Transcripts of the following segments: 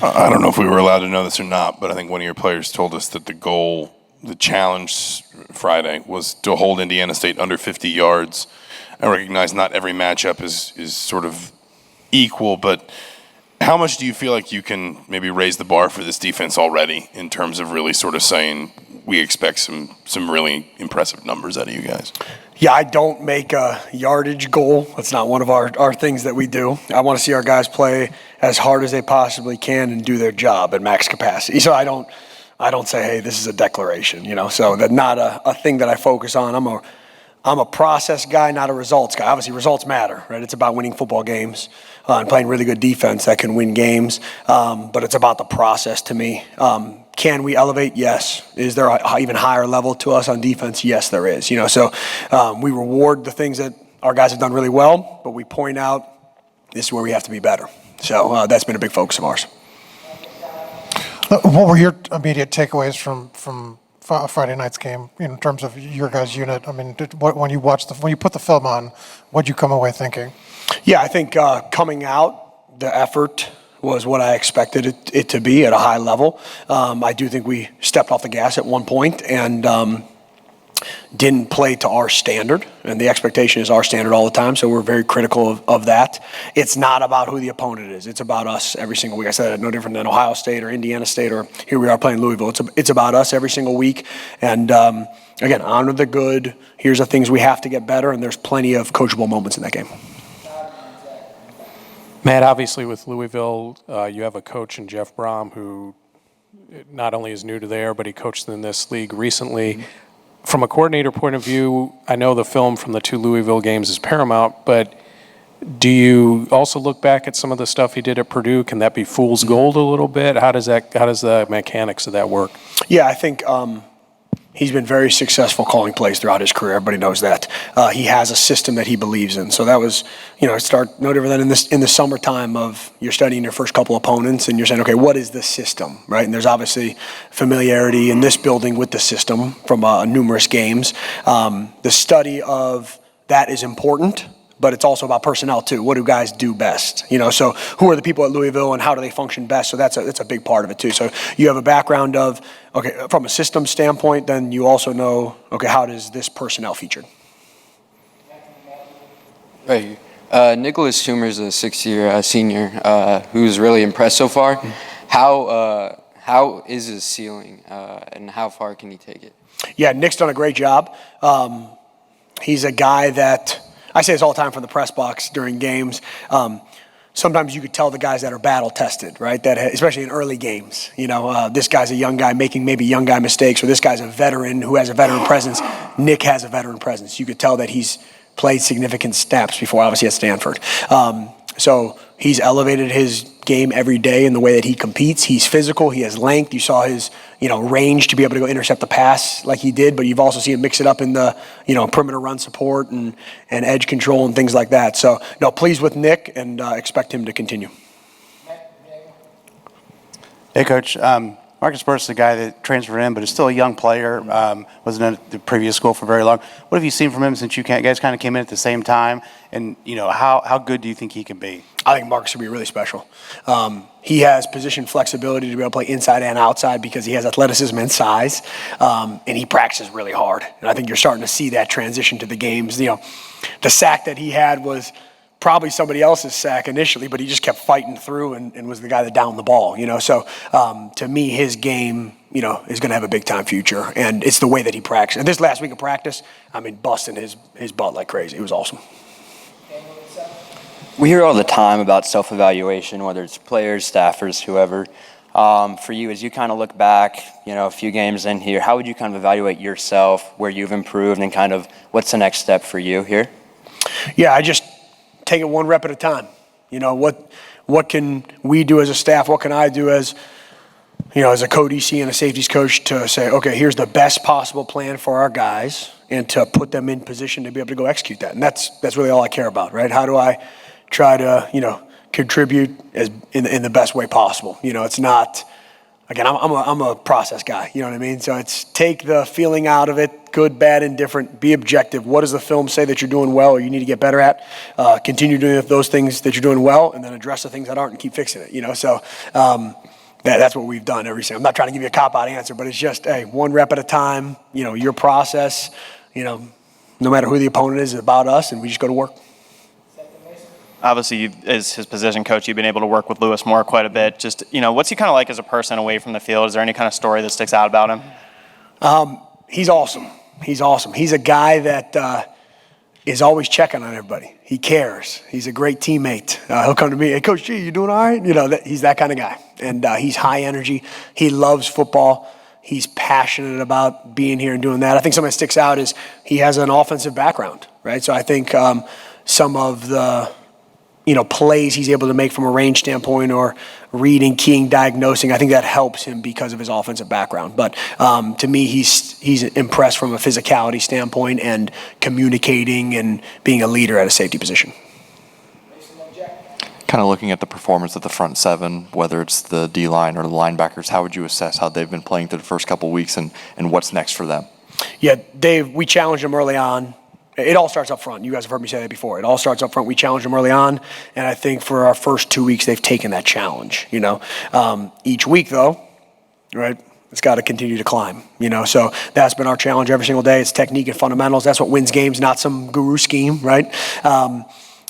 I don't know if we were allowed to know this or not, but I think one of your players told us that the challenge Friday was to hold Indiana State under 50 yards. I recognize not every matchup is sort of equal, but how much do you feel like you can maybe raise the bar for this defense already in terms of really sort of saying we expect some really impressive numbers out of you guys? Yeah, I don't make a yardage goal. That's not one of our things that we do. I want to see our guys play as hard as they possibly can and do their job at max capacity. So I don't say, hey, this is a declaration, So that's not a thing that I focus on. I'm a process guy, not a results guy. Obviously, results matter, right? It's about winning football games and playing really good defense that can win games. But it's about the process to me. Can we elevate? Yes. Is there an even higher level to us on defense? Yes, there is. So we reward the things that our guys have done really well, but we point out this is where we have to be better. So that's been a big focus of ours. What were your immediate takeaways from Friday night's game in terms of your guys' unit? I mean, when you put the film on, what'd you come away thinking? Yeah, I think coming out, the effort was what I expected it to be at a high level. I do think we stepped off the gas at one point and didn't play to our standard, and the expectation is our standard all the time, so we're very critical of that. It's not about who the opponent is. It's about us every single week. I said no different than Ohio State or Indiana State, or here we are playing Louisville. It's about us every single week, and again, honor the good. Here's the things we have to get better, and there's plenty of coachable moments in that game. Matt, obviously with Louisville, you have a coach in Jeff Brom who not only is new to there, but he coached in this league recently. From a coordinator point of view, I know the film from the 2 Louisville games is paramount, but do you also look back at some of the stuff he did at Purdue? Can that be fool's gold a little bit? How does the mechanics of that work? Yeah, I think he's been very successful calling plays throughout his career. Everybody knows that. He has a system that he believes in. So that was, start no different than in the summertime of you're studying your first couple opponents and you're saying, okay, what is the system, right? And there's obviously familiarity in this building with the system from numerous games. The study of that is important, but it's also about personnel too. What do guys do best? So who are the people at Louisville and how do they function best? So that's a big part of it too. So you have a background of, okay, from a system standpoint, then you also know, okay, how does this personnel featured? Right here. Nicholas Schumer's a 6th-year senior who's really impressed so far. How is his ceiling and how far can he take it? Yeah, Nick's done a great job. He's a guy that, I say this all the time from the press box during games. Sometimes you could tell the guys that are battle tested, right? That especially in early games, this guy's a young guy making maybe young guy mistakes, or this guy's a veteran who has a veteran presence. Nick has a veteran presence. You could tell that he's played significant snaps before, obviously at Stanford. So he's elevated his game every day in the way that he competes. He's physical. He has length. You saw his, range to be able to go intercept the pass like he did, but you've also seen him mix it up in the, perimeter run support and edge control and things like that. So, pleased with Nick and expect him to continue. Hey, Coach. Marcus Burris is a guy that transferred in, but is still a young player. Wasn't at the previous school for very long. What have you seen from him since you guys kind of came in at the same time? And, how good do you think he can be? I think Marcus will be really special. He has position flexibility to be able to play inside and outside because he has athleticism and size, and he practices really hard. And I think you're starting to see that transition to the games. The sack that he had was probably somebody else's sack initially, but he just kept fighting through and was the guy that downed the ball, So to me, his game, is going to have a big time future, and it's the way that he practiced. And this last week of practice, busting his butt like crazy. It was awesome. We hear all the time about self-evaluation, whether it's players, staffers, whoever. For you, as you kind of look back, a few games in here, how would you kind of evaluate yourself, where you've improved, and kind of what's the next step for you here? Yeah, I just take it one rep at a time. What can we do as a staff? What can I do as a co-DC and a safeties coach to say, okay, here's the best possible plan for our guys and to put them in position to be able to go execute that. And that's really all I care about, right? How do I try to, contribute in the best way possible? It's not, again, I'm a process guy, you know what I mean? So it's take the feeling out of it, good, bad, indifferent. Be objective. What does the film say that you're doing well or you need to get better at? Continue doing those things that you're doing well, and then address the things that aren't and keep fixing it. So that's what we've done every single. I'm not trying to give you a cop-out answer, but it's just, hey, one rep at a time. Your process. No matter who the opponent is, it's about us, and we just go to work. Obviously, as his position coach, you've been able to work with Lewis Moore quite a bit. Just, what's he kind of like as a person away from the field? Is there any kind of story that sticks out about him? He's awesome. He's a guy that is always checking on everybody. He cares. He's a great teammate. He'll come to me, hey, Coach G, you doing all right? He's that kind of guy. And he's high energy. He loves football. He's passionate about being here and doing that. I think something that sticks out is he has an offensive background, right? So I think some of the plays he's able to make from a range standpoint or reading, keying, diagnosing, I think that helps him because of his offensive background. But to me, he's impressed from a physicality standpoint and communicating and being a leader at a safety position. Kind of looking at the performance of the front seven, whether it's the D-line or the linebackers, how would you assess how they've been playing through the first couple of weeks and what's next for them? Yeah, Dave, we challenged them early on. It all starts up front. You guys have heard me say that before. It all starts up front. We challenged them early on, and I think for our first 2 weeks, they've taken that challenge. Each week, though, right, it's got to continue to climb. So that's been our challenge every single day. It's technique and fundamentals. That's what wins games, not some guru scheme, right?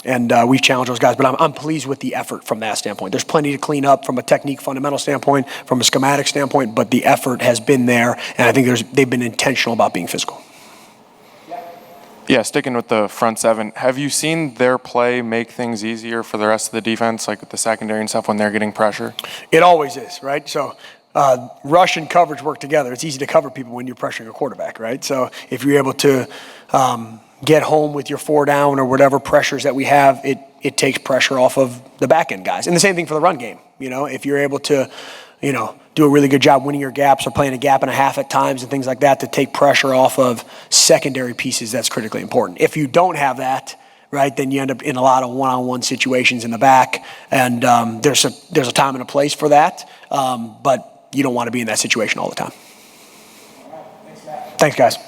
And we've challenged those guys, but I'm pleased with the effort from that standpoint. There's plenty to clean up from a technique fundamental standpoint, from a schematic standpoint, but the effort has been there, and I think they've been intentional about being physical. Yeah, sticking with the front seven, have you seen their play make things easier for the rest of the defense, like with the secondary and stuff when they're getting pressure? It always is, right? So rush and coverage work together. It's easy to cover people when you're pressuring a quarterback, right? So if you're able to get home with your 4 down or whatever pressures that we have, it takes pressure off of the back end guys. And the same thing for the run game. If you're able to, do a really good job winning your gaps or playing a gap and a half at times and things like that to take pressure off of secondary pieces, that's critically important. If you don't have that, right, then you end up in a lot of one-on-one situations in the back, and there's a time and a place for that, but you don't want to be in that situation all the time. Thanks, guys.